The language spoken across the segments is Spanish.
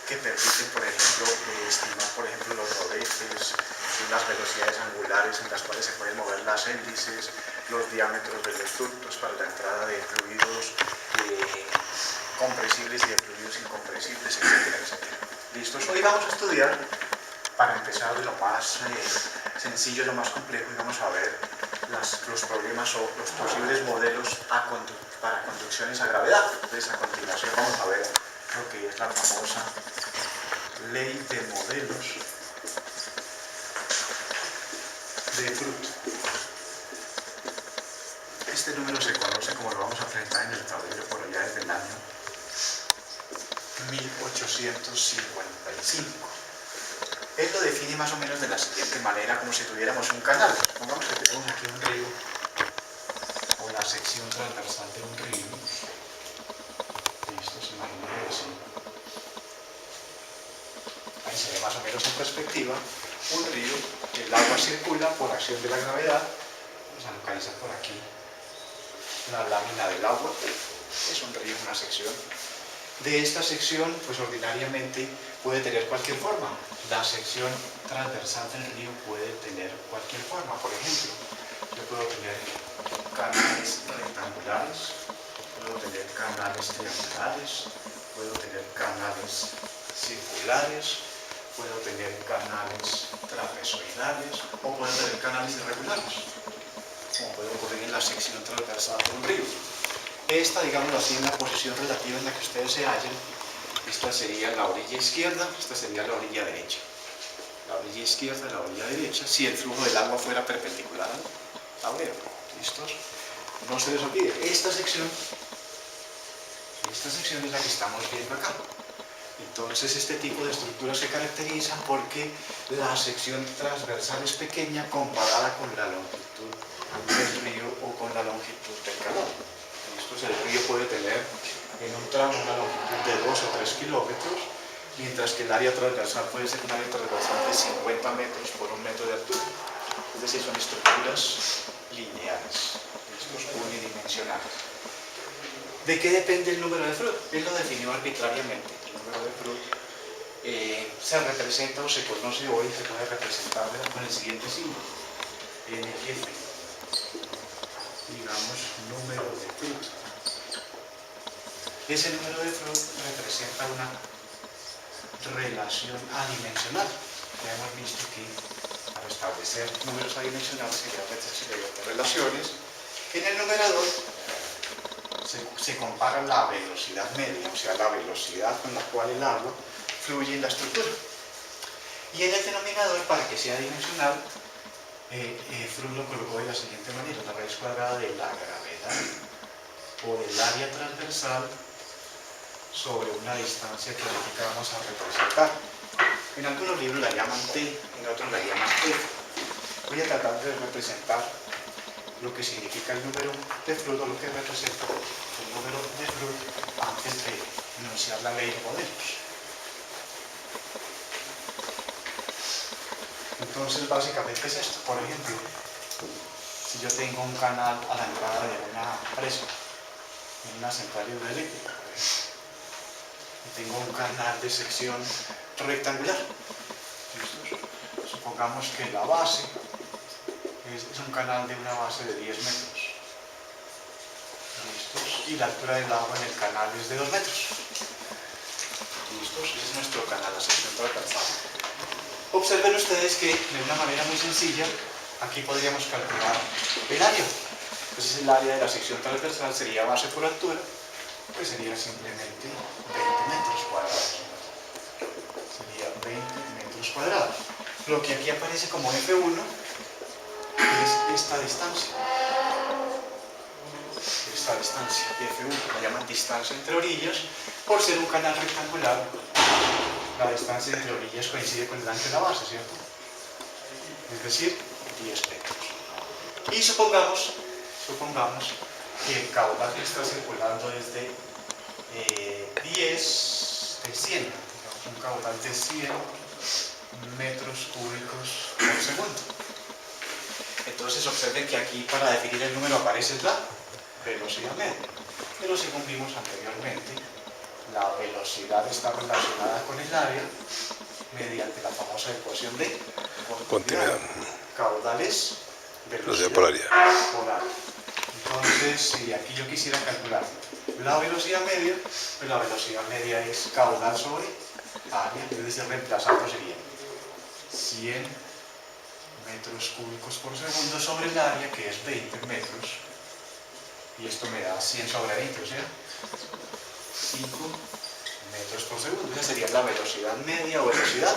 que permiten, por ejemplo, estimar, por ejemplo, los rodeces, las velocidades angulares en las cuales se pueden mover las hélices, los diámetros de los ductos para la entrada de fluidos compresibles y de fluidos incompresibles, etcétera, etcétera. ¿Listos? Hoy vamos a estudiar, para empezar de lo más sencillo a lo más complejo, y vamos a ver los problemas o los posibles modelos para conducciones a gravedad. Entonces, a continuación vamos a ver lo que es la famosa ley de modelos de Froude. Este número se conoce, como lo vamos a presentar en el tablero por allá desde el año 1855. Él lo define más o menos de la siguiente manera, como si tuviéramos un canal. Pongamos que tenemos aquí un río, o la sección transversal de un río. Esto se imagina así. Ahí se ve más o menos en perspectiva un río, el agua circula por acción de la gravedad. Vamos a localizar por aquí la lámina del agua. Es un río, una sección. De esta sección, pues ordinariamente puede tener cualquier forma. La sección transversal del río puede tener cualquier forma. Por ejemplo, yo puedo tener canales rectangulares, puedo tener canales triangulares, puedo tener canales circulares, puedo tener canales trapezoidales o puedo tener canales irregulares, como puede ocurrir en la sección transversal de un río. Esta, digámoslo así, en la posición relativa en la que ustedes se hallen, esta sería la orilla izquierda, esta sería la orilla derecha. La orilla izquierda y la orilla derecha, si el flujo del agua fuera perpendicular al tablero. ¿Listos? No se les olvide, esta sección es la que estamos viendo acá. Entonces, este tipo de estructuras se caracterizan porque la sección transversal es pequeña comparada con la longitud del río o con la longitud del canal. El río puede tener en un tramo una longitud de 2 o 3 kilómetros, mientras que el área transversal puede ser un área transversal de 50 metros por 1 metro de altura. Es decir, son estructuras lineales, unidimensionales. ¿De qué depende el número de Froude? Él lo definió arbitrariamente. El número de Froude se representa o se conoce hoy, se puede representar con el siguiente símbolo, NF. Digamos, número de Froude. Ese número de Froude representa una relación adimensional. Ya hemos visto que para establecer números adimensionales se crean relaciones. En el numerador se compara la velocidad media, o sea, la velocidad con la cual el agua fluye en la estructura. Y en el denominador, para que sea adimensional, Froude lo colocó de la siguiente manera: la raíz cuadrada de la gravedad por el área transversal sobre una distancia que ahorita vamos a representar. En algunos libros la llaman T, en otros la llaman F. Voy a tratar de representar lo que significa el número de Froude, o lo que representa el número de Froude antes de enunciar la ley de modelos. Entonces, básicamente es esto. Por ejemplo, si yo tengo un canal a la entrada de una presa, en una central hidroeléctrica, tengo un canal de sección rectangular. Supongamos que la base es un canal de una base de 10 metros. ¿Listos? Y la altura del agua en el canal es de 2 metros. ¿Listos? Ese es nuestro canal, la sección transversal. Observen ustedes que de una manera muy sencilla, aquí podríamos calcular el área. Entonces el área de la sección transversal sería base por altura, pues sería simplemente 20 metros cuadrados. Sería 20 metros cuadrados. Lo que aquí aparece como F1 es esta distancia. Esta distancia de F1, la llaman distancia entre orillas, por ser un canal rectangular. La distancia entre orillas coincide con el ancho de la base, ¿cierto? Es decir, 10 metros. Y supongamos que el caudal que está circulando es de 100, digamos, un caudal de 100 metros cúbicos por segundo. Entonces observen que aquí para definir el número aparece la velocidad media. Pero según vimos anteriormente, la velocidad está relacionada con el área mediante la famosa ecuación de continuidad. Caudal es velocidad por área. Entonces, si aquí yo quisiera calcular la velocidad media, pues la velocidad media es caudal sobre área, es decir, reemplazando sería 100 metros cúbicos por segundo sobre el área, que es 20 metros, y esto me da 100 sobre 20, o sea, 5 metros por segundo. Esa sería la velocidad media o velocidad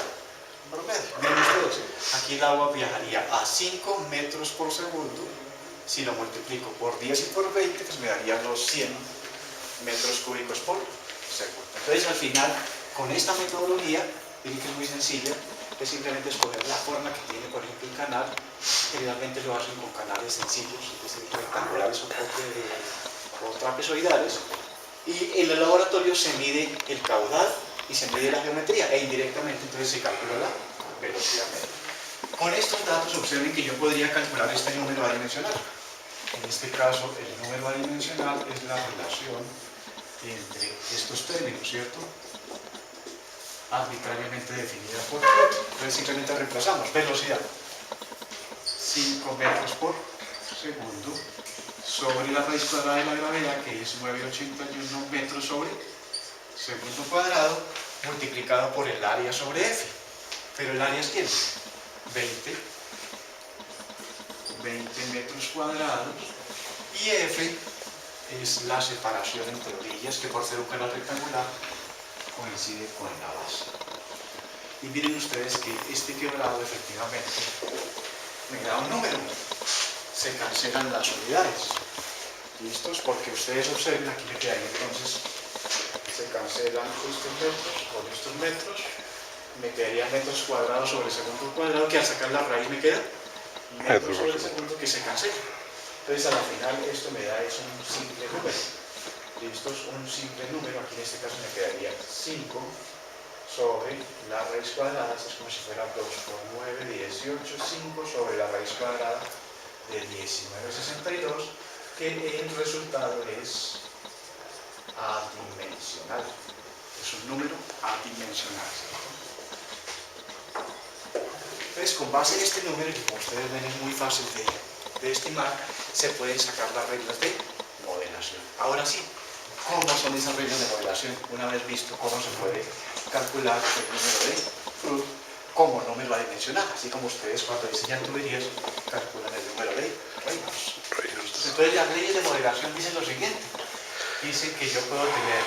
promedio, menos 12. Aquí el agua viajaría a 5 metros por segundo. Si lo multiplico por 10 y por 20, pues me darían los 100 metros cúbicos por segundo. Entonces, al final, con esta metodología, miren que es muy sencilla, es simplemente escoger la forma que tiene, por ejemplo, un canal. Generalmente lo hacen con canales sencillos, es decir, rectangulares o trapezoidales. Y en el laboratorio se mide el caudal y se mide la geometría, e indirectamente entonces se calcula la velocidad media. Con estos datos observen que yo podría calcular este número adimensional. En este caso, el número adimensional es la relación entre estos términos, ¿cierto? Arbitrariamente definida por Froude. Entonces simplemente reemplazamos velocidad 5 metros por segundo sobre la raíz cuadrada de la gravedad, que es 9,81 metros sobre segundo cuadrado, multiplicado por el área sobre F. Pero el área es ¿quién? 20 metros cuadrados, y F es la separación entre orillas, que por ser un canal rectangular coincide con la base. Y miren ustedes que este quebrado efectivamente me da un número. Se cancelan las unidades. ¿Listos? Porque ustedes observen, aquí me quedaría entonces, se cancelan estos metros con estos metros, me quedarían metros cuadrados sobre segundo cuadrado, que al sacar la raíz me queda metros sobre segundo, que se cancela. Entonces a la final esto me da es un simple número. ¿Listos? Un simple número, aquí en este caso me quedaría 5 sobre la raíz cuadrada, esto es como si fuera 2 por 9, 18, 5 sobre la raíz cuadrada de 19,62, que el resultado es adimensional. Es un número adimensional. Entonces, con base en este número, que como ustedes ven es muy fácil de estimar, se pueden sacar las reglas de modelación. Ahora sí, ¿cómo son esas reglas de modelación? Una vez visto cómo se puede calcular el número de Froude como número adimensional, así como ustedes cuando diseñan tuberías calculan el número de Reynolds. Entonces las leyes de modelación dicen lo siguiente: dicen que yo puedo tener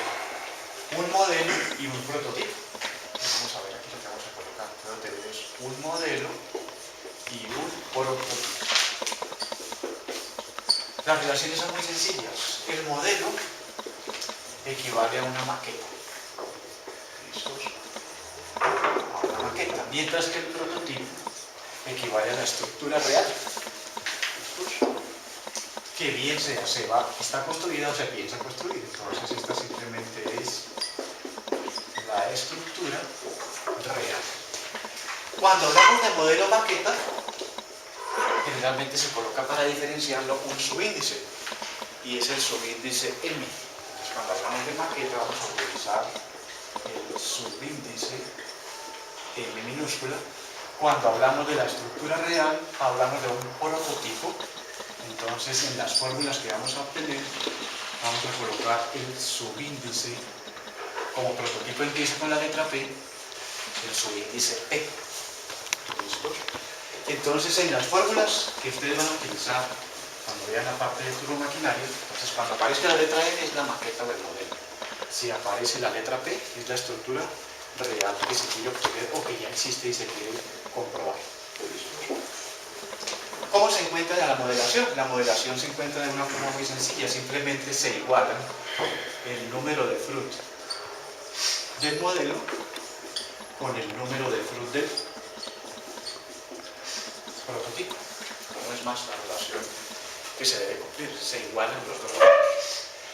un modelo y un prototipo. Vamos a ver aquí lo que vamos a colocar. Puedo tener un modelo y un prototipo. Las relaciones son muy sencillas. El modelo equivale a una maqueta. ¿Listos? A una maqueta. Mientras que el prototipo equivale a la estructura real. ¿Listos? Que bien sea, está construida o se piensa construir. Entonces esta simplemente es la estructura real. Cuando hablamos de modelo maqueta, generalmente se coloca para diferenciarlo un subíndice, y es el subíndice M. Entonces, cuando hablamos de maqueta vamos a utilizar el subíndice M minúscula. Cuando hablamos de la estructura real, hablamos de un prototipo. Entonces, en las fórmulas que vamos a obtener, vamos a colocar el subíndice, como prototipo empieza con la letra P, el subíndice P. ¿Listos? Entonces, en las fórmulas que ustedes van a utilizar cuando vean la parte de turbomaquinaria, entonces cuando aparezca la letra N es la maqueta del modelo. Si aparece la letra P, es la estructura real que se quiere obtener o que ya existe y se quiere comprobar. ¿Listos? ¿Cómo se encuentra la modelación? La modelación se encuentra de una forma muy sencilla, simplemente se igualan el número de Froude del modelo con el número de Froude del prototipo. No es más la relación que se debe cumplir, se igualan los dos números.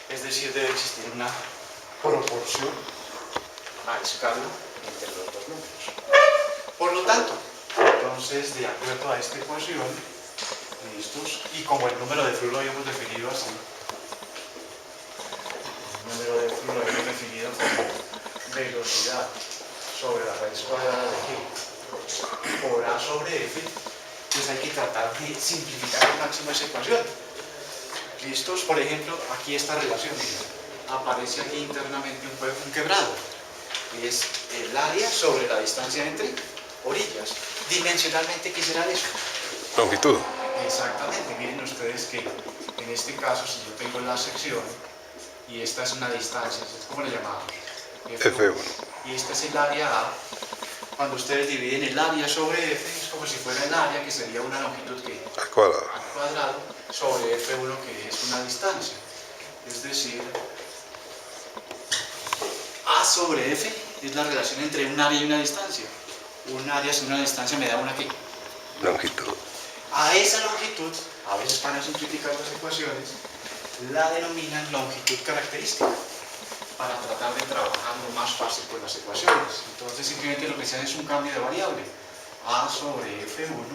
Es decir, debe existir una proporción a escala entre los dos números. Por lo tanto, entonces, de acuerdo a esta ecuación, ¿listos? Y como el número de Froude lo habíamos definido así, el número de flujo lo hemos definido como velocidad sobre la raíz cuadrada de G por A sobre F, pues hay que tratar de simplificar al máximo esa ecuación. ¿Listos? Por ejemplo, aquí esta relación, miren, aparece aquí internamente un quebrado. Es el área sobre la distancia entre orillas. Dimensionalmente, ¿qué será eso? Longitud. Exactamente. Miren ustedes que en este caso, si yo tengo la sección y esta es una distancia, ¿cómo la llamamos? F1. Y esta es el área A. Cuando ustedes dividen el área sobre F, es como si fuera el área, que sería una longitud que Al cuadrado. al cuadrado, sobre F1, que es una distancia. Es decir, A sobre F es la relación entre un área y una distancia. Un área sobre una distancia me da una ¿qué? Longitud. A esa longitud, a veces para simplificar las ecuaciones, la denominan longitud característica, para tratar de trabajarlo más fácil con las ecuaciones. Entonces simplemente lo que se hace es un cambio de variable. A sobre F1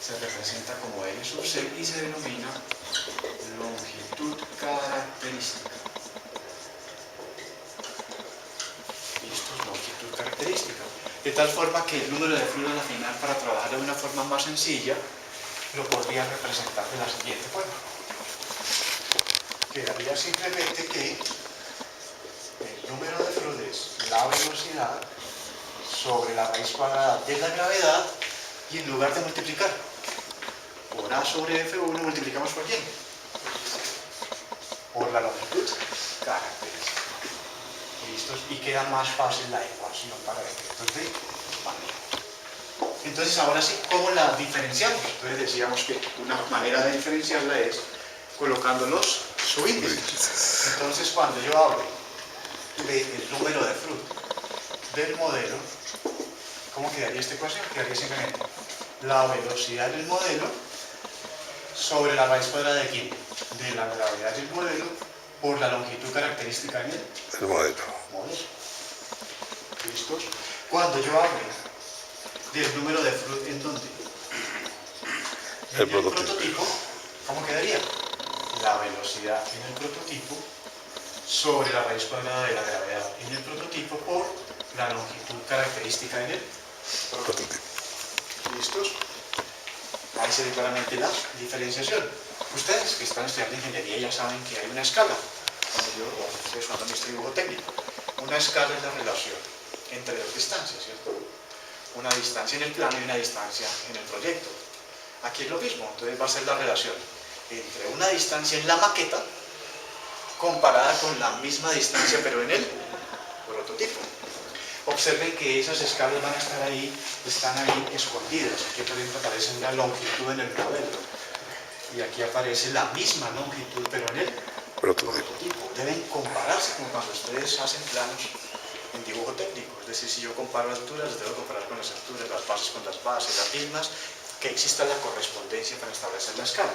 se representa como L sub C y se denomina longitud característica. Esto es longitud característica. De tal forma que el número de fluido al final, para trabajar de una forma más sencilla, lo podría representar de la siguiente forma. Quedaría simplemente que el número de fluido es la velocidad sobre la raíz cuadrada de la gravedad, y en lugar de multiplicar por A sobre F1, multiplicamos por quién? Por la longitud característica. ¿Listos? Y queda más fácil la ecuación para efectos de manejo. Entonces, ahora sí, ¿cómo la diferenciamos? Entonces decíamos que una manera de diferenciarla es colocando los subíndices. Entonces, cuando yo hablo del número de fruto del modelo, ¿cómo quedaría esta ecuación? Quedaría simplemente la velocidad del modelo sobre la raíz cuadrada de ¿quién? De la gravedad del modelo por la longitud característica en el modelo. ¿Listos? Cuando yo hable del número de fruto, ¿en dónde? En el prototipo, ¿cómo quedaría? La velocidad en el prototipo sobre la raíz cuadrada de la gravedad en el prototipo por la longitud característica en el prototipo. ¿Listos? Ahí se ve claramente la diferenciación. Ustedes que están estudiando ingeniería ya saben que hay una escala. Cuando mi dibujo técnico, una escala es la relación entre dos distancias, ¿cierto? Una distancia en el plano y una distancia en el proyecto. Aquí es lo mismo, entonces va a ser la relación entre una distancia en la maqueta comparada con la misma distancia pero en el prototipo. Observen que esas escalas van a estar ahí, están ahí escondidas. Aquí, por ejemplo, aparece una longitud en el modelo y aquí aparece la misma longitud pero en el prototipo. Deben compararse como cuando ustedes hacen planos en dibujo técnico. Es decir, si yo comparo alturas, debo comparar con las alturas, las bases con las bases, las mismas, que exista la correspondencia para establecer la escala.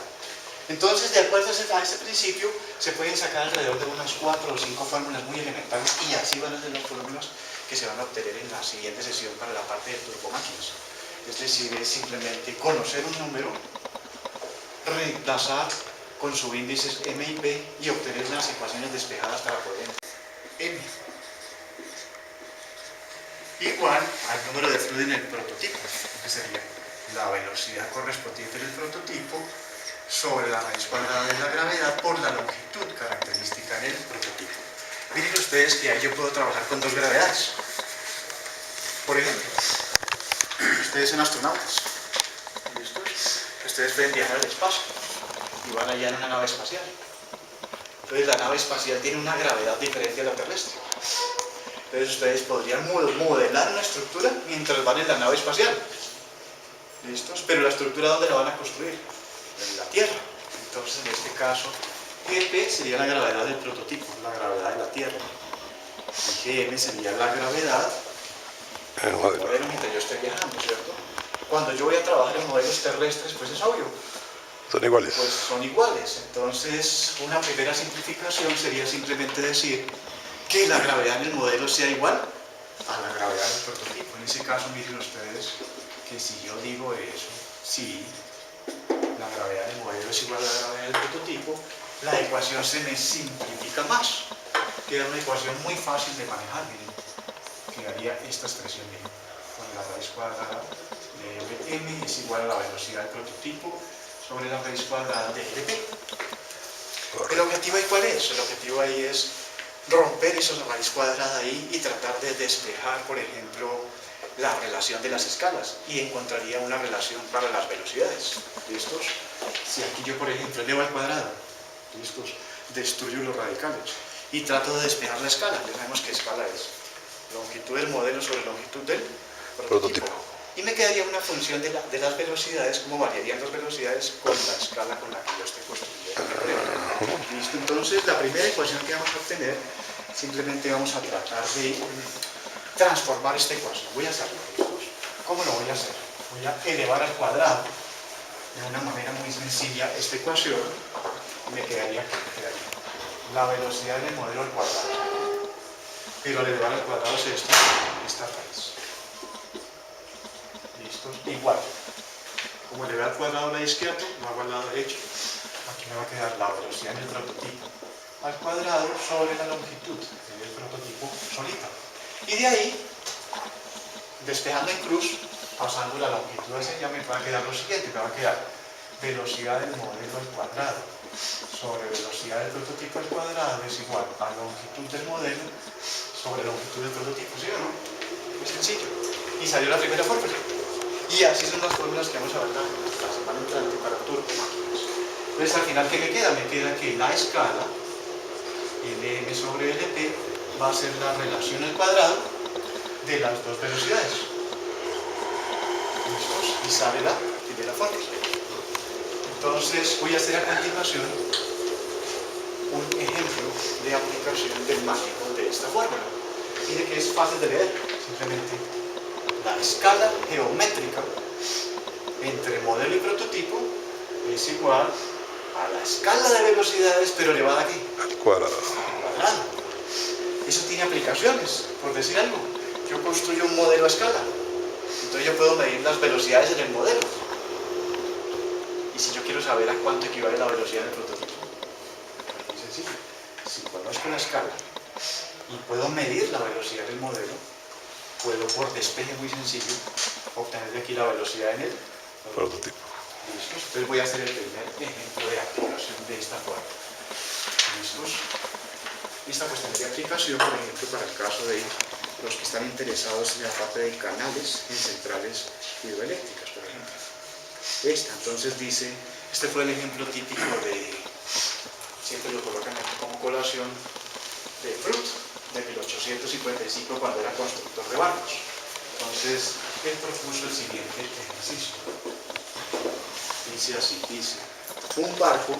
Entonces, de acuerdo a ese principio, se pueden sacar alrededor de unas 4 o 5 fórmulas muy elementales, y así van a ser las fórmulas que se van a obtener en la siguiente sesión para la parte de turbomáquinas. Es decir, es simplemente conocer un número, reemplazar con subíndices m y p y obtener unas ecuaciones despejadas para poder m igual al número de fluido en el prototipo, que sería la velocidad correspondiente del prototipo sobre la raíz cuadrada de la gravedad por la longitud característica en el prototipo. Miren ustedes que ahí yo puedo trabajar con dos gravedades. Por ejemplo, ustedes son astronautas, ¿listos? Ustedes pueden viajar al espacio y van allá en una nave espacial. Entonces la nave espacial tiene una gravedad diferente a la terrestre. Entonces ustedes podrían modelar una estructura mientras van en la nave espacial. ¿Listos? Pero la estructura, ¿dónde la van a construir? En la Tierra. Entonces, en este caso, Gp sería la gravedad del prototipo, la gravedad de la Tierra. Y Gm sería la gravedad del modelo mientras yo esté viajando, ¿cierto? Cuando yo voy a trabajar en modelos terrestres, pues es obvio. Son iguales. Pues son iguales. Entonces, una primera simplificación sería simplemente decir que la gravedad en el modelo sea igual a la gravedad del prototipo. En ese caso, miren ustedes que si yo digo eso, si la gravedad del modelo es igual a la gravedad del prototipo, la ecuación se me simplifica más. queda una ecuación muy fácil de manejar, miren. Quedaría esta expresión, miren, con la raíz cuadrada de Lm es igual a la velocidad del prototipo sobre la raíz cuadrada de Lp. ¿El objetivo ahí cuál es? El objetivo ahí es romper esa raíz cuadrada ahí y tratar de despejar, por ejemplo, la relación de las escalas, y encontraría una relación para las velocidades. ¿Listos? Si aquí yo, por ejemplo, elevo al cuadrado, ¿listos? Destruyo los radicales y trato de despejar la escala. Ya sabemos qué escala es. Longitud del modelo sobre longitud del prototipo. Y me quedaría una función de las velocidades, cómo variarían las velocidades con la escala con la que yo esté construyendo. ¿Listo? Entonces, la primera ecuación que vamos a obtener, simplemente vamos a tratar de transformar esta ecuación. Voy a hacerlo. ¿Listos? ¿Cómo lo voy a hacer? Voy a elevar al cuadrado de una manera muy sencilla esta ecuación. Me quedaría la velocidad del modelo al cuadrado. Pero al elevar al cuadrado es esta raíz. ¿Listos? Igual. Como elevé al cuadrado al lado izquierdo, lo hago al lado derecho. Aquí me va a quedar la velocidad del prototipo al cuadrado sobre la longitud del prototipo solita. Y de ahí, despejando en cruz, pasando la longitud hacia allá, me va a quedar lo siguiente. Me va a quedar velocidad del modelo al cuadrado sobre velocidad del prototipo al cuadrado es igual a longitud del modelo sobre longitud del prototipo, ¿sí o no? Muy sencillo. Y salió la primera fórmula. Y así son las fórmulas que vamos a ver la semana entrante para turbomáquinas. Entonces, al final, ¿qué me queda? Me queda que la escala, Lm sobre Lp, va a ser la relación al cuadrado de las dos velocidades. ¿Listos? Y sale la primera fórmula. Entonces, voy a hacer a continuación un ejemplo de aplicación del manejo de esta fórmula. Mire que es fácil de leer. Simplemente la escala geométrica entre modelo y prototipo es igual a la escala de velocidades, pero elevada aquí. Al cuadrado. Al cuadrado. Eso tiene aplicaciones, por decir algo. Yo construyo un modelo a escala. Entonces yo puedo medir las velocidades en el modelo. Y si yo quiero saber a cuánto equivale la velocidad del prototipo, es muy sencillo. Si conozco la escala y puedo medir la velocidad del modelo, puedo por despeje muy sencillo obtener de aquí la velocidad en el Prototipo. ¿Listos? Entonces voy a hacer el primer ejemplo de aplicación de esta forma. ¿Listos? Esta pues tendría aplicación, por ejemplo, para el caso de los que están interesados en la parte de canales en centrales hidroeléctricas, por ejemplo. Esta, entonces dice, este fue el ejemplo típico de, siempre lo colocan aquí como colación, de Fruit, de 1855, cuando era constructor de barcos. Entonces, él propuso el siguiente ejercicio. Dice así, dice, un barco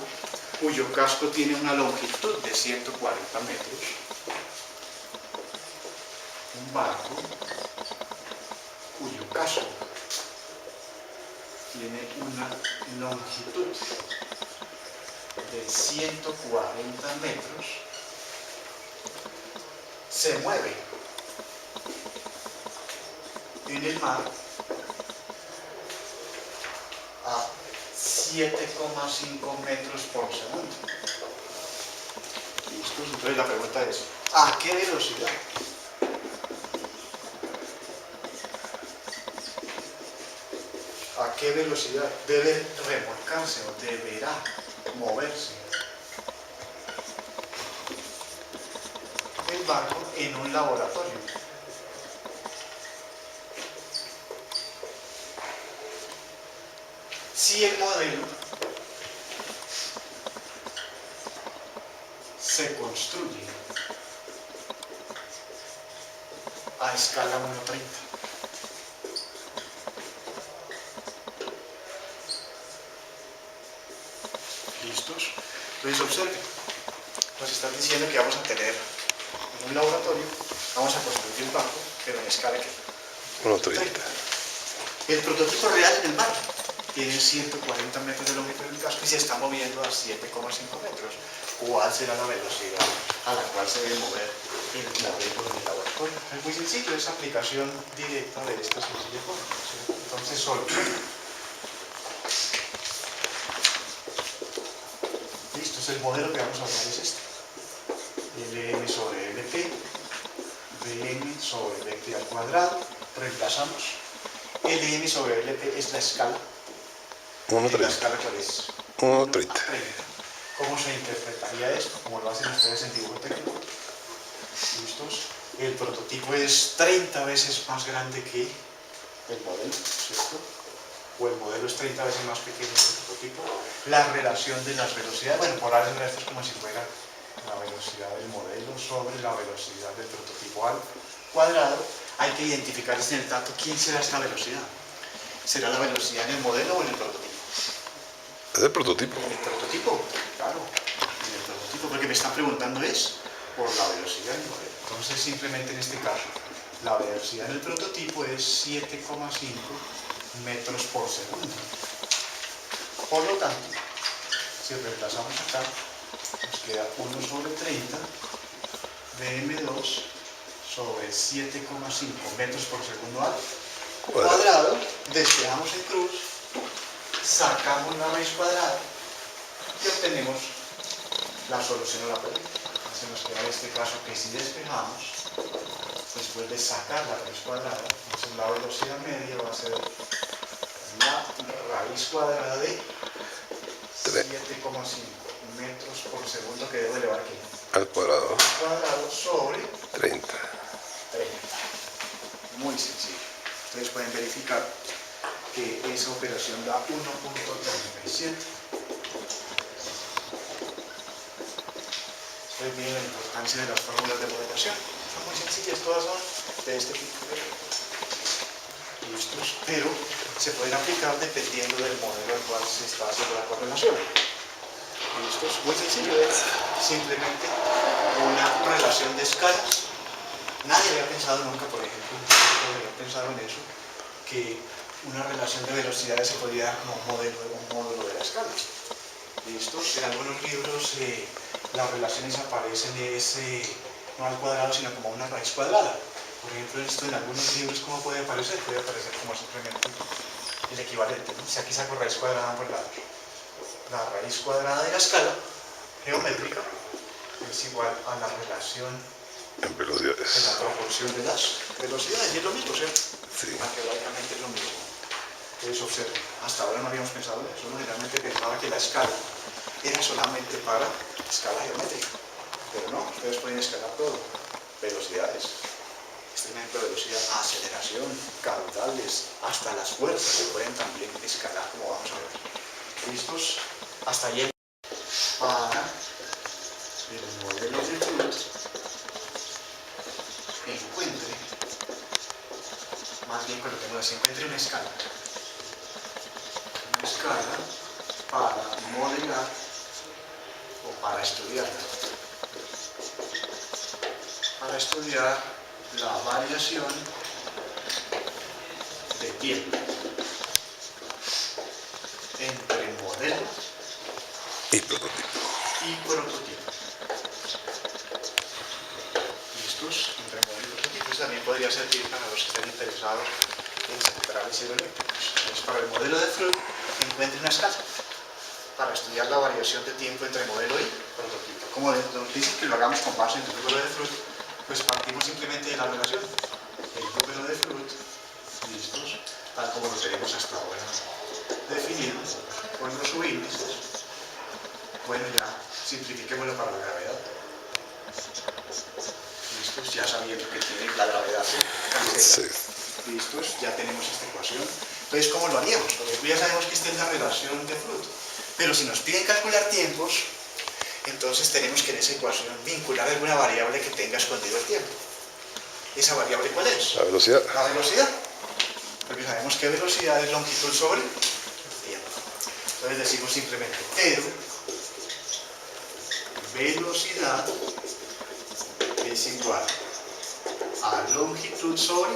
cuyo casco tiene una longitud de 140 metros, un barco cuyo casco tiene una longitud de 140 metros, se mueve en el mar a 7,5 metros por segundo. ¿Listos? Entonces la pregunta es, ¿a qué velocidad? ¿A qué velocidad debe remolcarse o deberá moverse el barco en un laboratorio? Si el modelo se construye a escala 1:30. ¿Listos? Entonces observen, nos están diciendo que vamos a tener en un laboratorio, vamos a construir un barco, pero en escala que 1:30. El prototipo real en el mar tiene 140 metros de longitud del casco y se está moviendo a 7,5 metros. ¿Cuál será la velocidad a la cual se debe mover el modelo del laboratorio? Es muy sencillo, es aplicación directa de esta sencilla forma. ¿Sí? Entonces, solución. Listo, el modelo que vamos a usar es este. Lm sobre Bm sobre Lp al cuadrado, reemplazamos. Lm sobre Lp es la escala. ¿La 1.30. escala cuál es? 1.30. ¿Cómo se interpretaría esto? Como lo hacen ustedes en dibujo técnico. ¿Listos? El prototipo es 30 veces más grande que el modelo, ¿cierto? O el modelo es 30 veces más pequeño que el prototipo. La relación de las velocidades, bueno, por ahora esto es como si fuera la velocidad del modelo sobre la velocidad del prototipo al cuadrado. Hay que identificar en el dato quién será esta velocidad. ¿Será la velocidad en el modelo o en el prototipo? Es el prototipo. En el prototipo, claro. En el prototipo, porque me están preguntando es por la velocidad del modelo. Entonces, simplemente en este caso, la velocidad del prototipo es 7,5 metros por segundo. Por lo tanto, si reemplazamos acá, nos queda 1 sobre 30 de m2 sobre 7,5 metros por segundo al cuadrado. Despejamos en cruz, sacamos la raíz cuadrada y obtenemos la solución a la pregunta. Se nos queda en este caso que si despejamos, después de sacar la raíz cuadrada, entonces la velocidad media va a ser la raíz cuadrada de 7,5 metros por segundo que debo elevar aquí. Al cuadrado. Al cuadrado sobre 30. 30. Muy sencillo. Ustedes pueden verificar que esa operación da 1.37. Ustedes miren la importancia de las fórmulas de modelación. Son muy sencillas, todas son de este tipo. Listos, pero se pueden aplicar dependiendo del modelo al cual se está haciendo la correlación. Listos, muy sencillo, es simplemente una relación de escalas. Nadie había pensado nunca, por ejemplo, había pensado en eso, que una relación de velocidades se podía dar como un módulo de la escala. ¿Listos? En algunos libros las relaciones aparecen no al cuadrado, sino como una raíz cuadrada. Por ejemplo, esto en algunos libros, ¿cómo puede aparecer? Puede aparecer como simplemente el equivalente, ¿no? Si aquí saco raíz cuadrada a ambos lados. La raíz cuadrada de la escala geométrica es igual a la relación En velocidades. en la proporción de las velocidades, y es lo mismo, ¿cierto? Sí. Matemáticamente es lo mismo. Entonces observen, hasta ahora no habíamos pensado en eso, uno generalmente pensaba que la escala era solamente para escala geométrica, pero no, ustedes pueden escalar todo, velocidades, experimento de velocidad, aceleración, caudales, hasta las fuerzas se pueden también escalar, como vamos a ver. ¿Listos? Hasta ahí para el modelo de fluid encuentre, más bien coloquemos así, encuentre una escala para modelar o para estudiar la variación de tiempo entre modelo Y prototipo. y prototipo. ¿Listos? Entre modelo y prototipo. Eso también podría servir para los que estén interesados en centrales hidroeléctricos. Entonces, para el modelo de fluid, encuentre una escala para estudiar la variación de tiempo entre modelo y prototipo. Como nos dicen que lo hagamos con base en el número de fluid, pues partimos simplemente de la relación. El número de fluid, listos, tal como lo tenemos hasta ahora definido, con los subíndices. Bueno, ya simplifiquémoslo para la gravedad. Listos, ya sabiendo que tiene la gravedad Sí. listos, ya tenemos esta ecuación. Entonces, ¿cómo lo haríamos? Porque ya sabemos que esta es la relación de fluid. Pero si nos piden calcular tiempos, entonces tenemos que en esa ecuación vincular alguna variable que tenga escondido el tiempo. ¿Esa variable cuál es? La velocidad. La velocidad. Porque sabemos que velocidad es longitud sobre tiempo. Entonces decimos simplemente, pero velocidad es igual a longitud sobre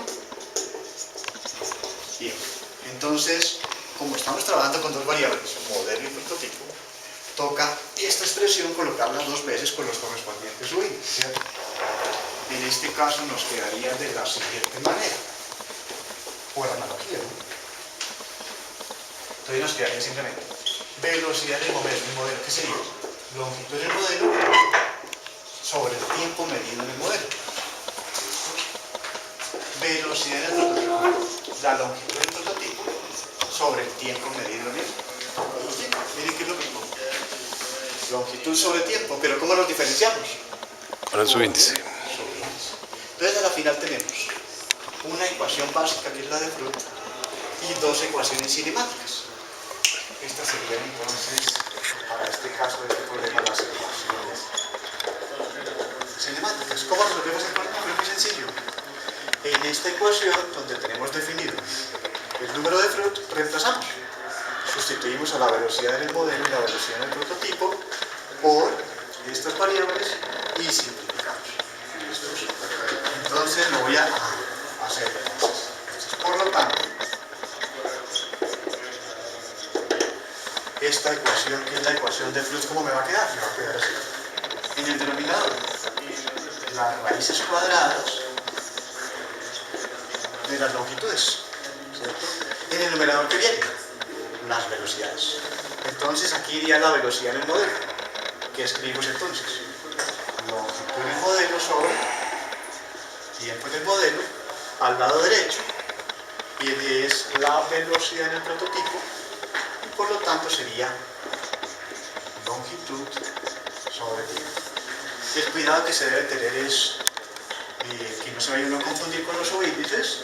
tiempo. Entonces, como estamos trabajando con dos variables, modelo y prototipo, toca esta expresión colocarla dos veces con los correspondientes subíndices, ¿cierto? En este caso nos quedaría de la siguiente manera, por analogía, ¿no? Entonces nos quedaría simplemente velocidad del modelo, ¿qué sería? Longitud del modelo sobre el tiempo medido en el modelo. Velocidad del prototipo, la longitud del prototipo sobre el tiempo medido en el prototipo. Miren que es lo mismo. Longitud sobre tiempo, pero ¿cómo los diferenciamos? Ahora su índice. Entonces a la final tenemos una ecuación básica que es la de Fruit y dos ecuaciones cinemáticas. Estas serían entonces, para este caso de este problema, las ecuaciones cinemáticas. ¿Cómo resolvemos el problema? Pero muy sencillo. En esta ecuación, donde tenemos definido el número de Fruit, reemplazamos. Sustituimos a la velocidad en el modelo y la velocidad en el prototipo por estas variables y simplificamos. Entonces lo voy a hacer. Por lo tanto, esta ecuación, que es la ecuación de Fruit, ¿cómo me va a quedar? Me va a quedar así. En el denominador, las raíces cuadradas de las longitudes, ¿cierto? En el numerador que viene, las velocidades. Entonces aquí iría la velocidad en el modelo. ¿Qué escribimos entonces? Longitud en el modelo sobre tiempo en el modelo, al lado derecho, y es la velocidad en el prototipo, y por lo tanto sería longitud sobre tiempo. El cuidado que se debe tener es que no se vaya uno a confundir con los subíndices.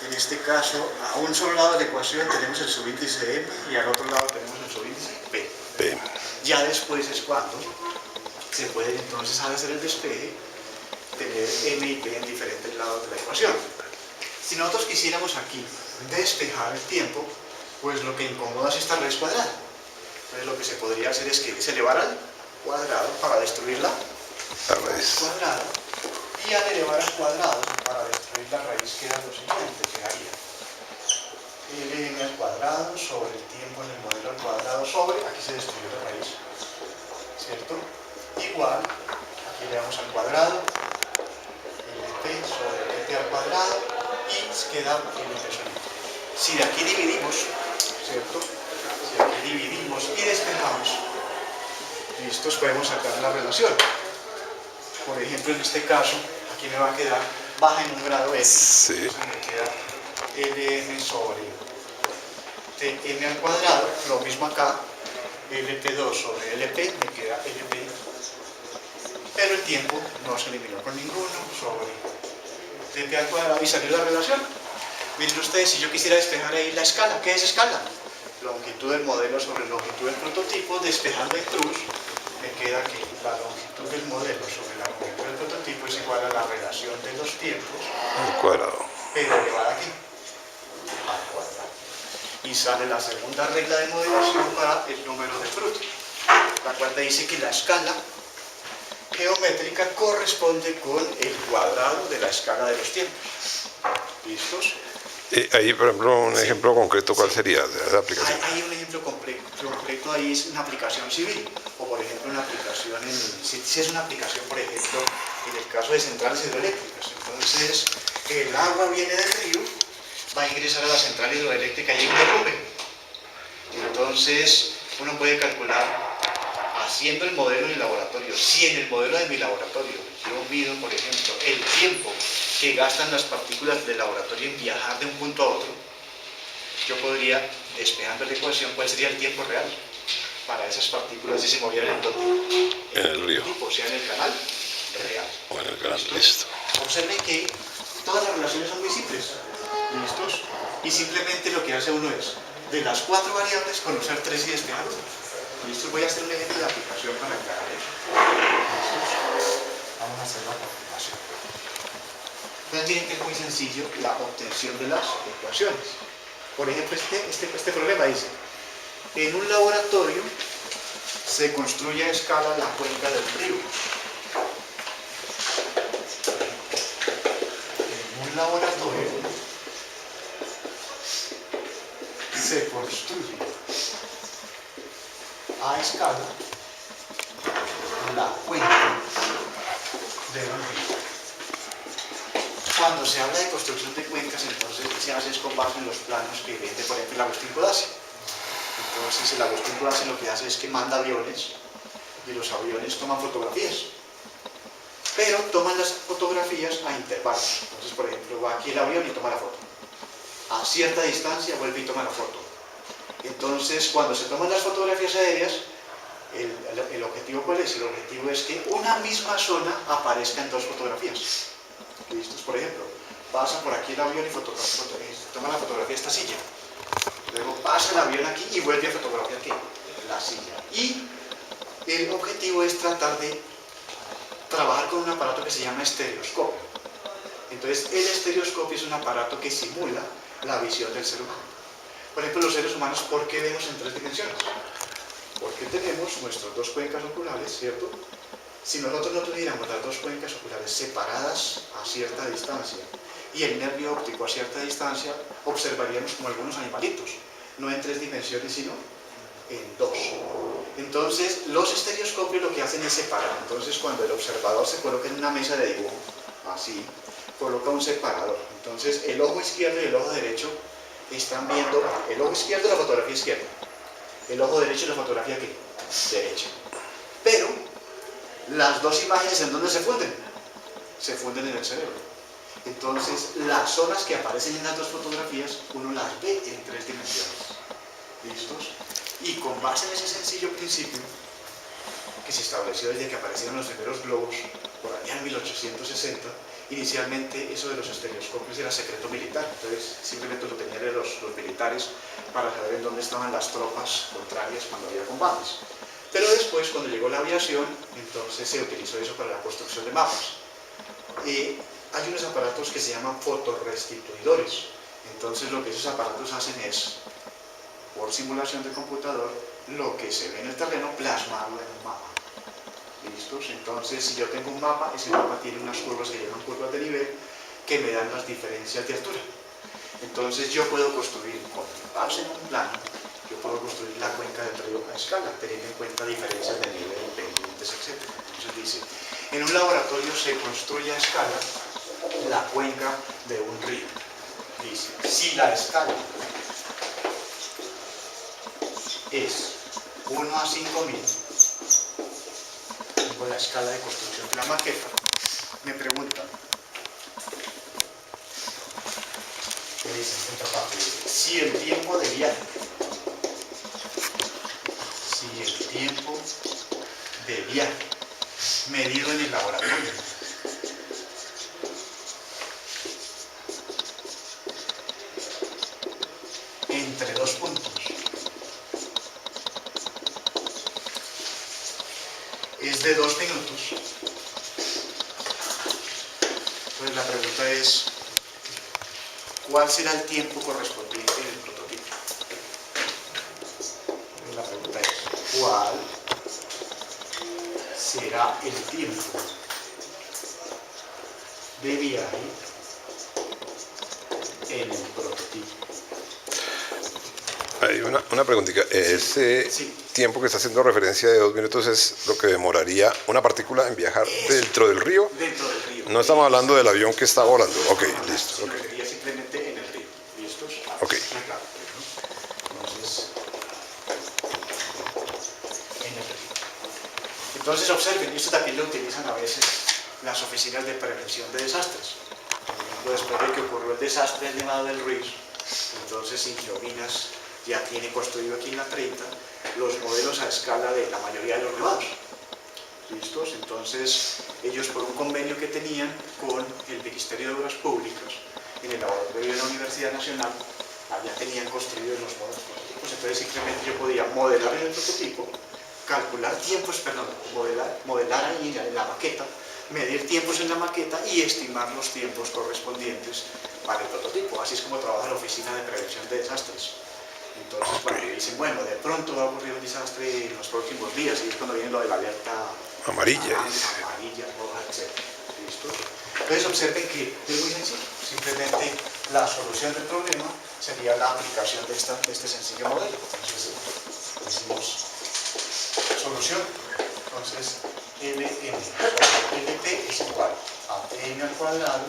En este caso, a un solo lado de la ecuación tenemos el subíndice m y al otro lado tenemos el subíndice p. Ya después es cuando se puede entonces, al hacer el despeje, tener m y p en diferentes lados de la ecuación. Si nosotros quisiéramos aquí despejar el tiempo, pues lo que incomoda es esta raíz cuadrada. Entonces lo que se podría hacer es que se elevara al cuadrado para destruir la raíz cuadrada, y al elevar al cuadrado para destruir la raíz queda lo siguiente, quedaría ln al cuadrado sobre el tiempo en el modelo al cuadrado sobre, aquí se destruyó la raíz, ¿cierto? Igual, aquí le damos al cuadrado, lp sobre lp al cuadrado, y queda lp solito. Si de aquí dividimos, ¿cierto? Si de aquí dividimos y despejamos, listos, podemos sacar la relación. Por ejemplo, en este caso, aquí me va a quedar baja en un grado m, Sí. entonces me queda ln sobre m al cuadrado, lo mismo acá, lp2 sobre lp, me queda lp, pero el tiempo no se eliminó con ninguno, sobre lp al cuadrado, y salió la relación. Miren ustedes, si yo quisiera despejar ahí la escala, ¿qué es escala? Longitud del modelo sobre longitud del prototipo, despejando en cruz, me queda que la longitud del modelo sobre la longitud del prototipo es igual a la relación de los tiempos Al cuadrado. pero elevada aquí al cuadrado. Y sale la segunda regla de modelación para el número de Fruit, la cual te dice que la escala geométrica corresponde con el cuadrado de la escala de los tiempos. ¿Listos? Ahí, por ejemplo, un ejemplo concreto, ¿cuál sería de la aplicación? Hay un ejemplo concreto ahí, es una aplicación civil, o por ejemplo una aplicación, si es una aplicación, por ejemplo, en el caso de centrales hidroeléctricas. Entonces, el agua viene del río, va a ingresar a la central hidroeléctrica y hay un derrumbe. Entonces, uno puede calcular, haciendo el modelo en el laboratorio, si en el modelo de mi laboratorio yo mido, por ejemplo, el tiempo que gastan las partículas del laboratorio en viajar de un punto a otro, yo podría, despejando la ecuación, cuál sería el tiempo real para esas partículas si se movieran En el río. O sea, en el canal real. O en el canal, listo. Observen que todas las relaciones son muy simples. ¿Listos? Y simplemente lo que hace uno es, de las 4 variables, conocer 3 y despejar una. ¿Listos? Voy a hacer un ejemplo de aplicación para aclarar eso. ¿Listos? Vamos a hacer la confirmación. Entonces miren que es muy sencillo la obtención de las ecuaciones. Por ejemplo, este problema dice, en un laboratorio se construye a escala la cuenca del río. En un laboratorio se construye a escala la cuenca del río. Cuando se habla de construcción de cuencas, entonces se hace con base en los planos que vende, por ejemplo, el Agustín Codazzi. Entonces el Agustín Codazzi lo que hace es que manda aviones y los aviones toman fotografías. pero toman las fotografías a intervalos. Entonces, por ejemplo, va aquí el avión y toma la foto. A cierta distancia vuelve y toma la foto. Entonces, cuando se toman las fotografías aéreas, el objetivo ¿cuál es? El objetivo es que una misma zona aparezca en dos fotografías. ¿Listos? Por ejemplo, pasa por aquí el avión y toma la fotografía de esta silla. Luego pasa el avión aquí y vuelve a fotografiar aquí, la silla. Y el objetivo es tratar de trabajar con un aparato que se llama estereoscopio. Entonces, el estereoscopio es un aparato que simula la visión del ser humano. Por ejemplo, los seres humanos, ¿por qué vemos en tres dimensiones? Porque tenemos nuestras dos cuencas oculares, ¿cierto? Si nosotros no tuviéramos las dos cuencas oculares separadas a cierta distancia y el nervio óptico a cierta distancia, observaríamos como algunos animalitos, no en tres dimensiones, sino en dos. Entonces, los estereoscopios lo que hacen es separar. Entonces, cuando el observador se coloca en una mesa de dibujo, así, coloca un separador. Entonces, el ojo izquierdo y el ojo derecho están viendo, el ojo izquierdo la fotografía izquierda, el ojo derecho la fotografía ¿qué? Derecha. Pero, las dos imágenes, ¿en dónde se funden? Se funden en el cerebro. Entonces, las zonas que aparecen en las dos fotografías, uno las ve en tres dimensiones. ¿Listos? Y con base en ese sencillo principio, que se estableció desde que aparecieron los primeros globos, por allá en 1860, inicialmente eso de los estereoscopios era secreto militar, entonces simplemente lo tenían los militares para saber en dónde estaban las tropas contrarias cuando había combates. Pero después, cuando llegó la aviación, entonces se utilizó eso para la construcción de mapas. Hay unos aparatos que se llaman fotorrestituidores. Entonces lo que esos aparatos hacen es, por simulación de computador, lo que se ve en el terreno, plasmarlo en un mapa. ¿Listos? Entonces, si yo tengo un mapa, ese mapa tiene unas curvas que llaman curvas de nivel, que me dan las diferencias de altura. Entonces yo puedo construir, con base en un plano, yo puedo construir la cuenca del río a escala, teniendo en cuenta diferencias de nivel, pendientes, etc. Entonces dice, en un laboratorio se construye a escala la cuenca de un río. Dice, si la escala es 1 a 5000, tengo la escala de construcción de la maqueta, me preguntan, ¿qué dicen? Si el tiempo de viaje, medido en el laboratorio, entre dos puntos, es de 2 minutos. Entonces la pregunta es, ¿cuál será el tiempo correspondiente en el prototipo? Entonces la pregunta es, ¿cuál será el tiempo de viaje en el prototipo? Hay una preguntita. Ese Sí. tiempo que está haciendo referencia de 2 minutos es lo que demoraría una partícula en viajar dentro del río. Dentro del río. No estamos hablando del avión que está volando. Ok, listo. Sino Okay. que sería simplemente en el río. ¿Listos? Ok. Claro, entonces, en el río. Entonces observen, y esto también lo utilizan a veces las oficinas de prevención de desastres. Por ejemplo, después de que ocurrió el desastre del Nevado del Ruiz, entonces Ingeominas ya tiene construido aquí en la 30 los modelos a escala de la mayoría de los nevados. ¿Listos? Entonces, ellos por un convenio que tenían con el Ministerio de Obras Públicas, en el laboratorio de la Universidad Nacional, allá tenían construidos los modelos prototipos. Entonces, simplemente yo podía modelar en el prototipo, calcular tiempos, modelar ahí en la maqueta, medir tiempos en la maqueta y estimar los tiempos correspondientes para el prototipo. Así es como trabaja la Oficina de Prevención de Desastres. Entonces, cuando dicen, bueno, de pronto va a ocurrir un desastre en los próximos días, y es cuando viene lo de la alerta Amarilla. amarilla, roja, etc. ¿Listo? Entonces, observen que es muy sencillo. Simplemente la solución del problema sería la aplicación de este sencillo modelo. Entonces, decimos solución. Entonces, LM sobre LP es igual a TM al cuadrado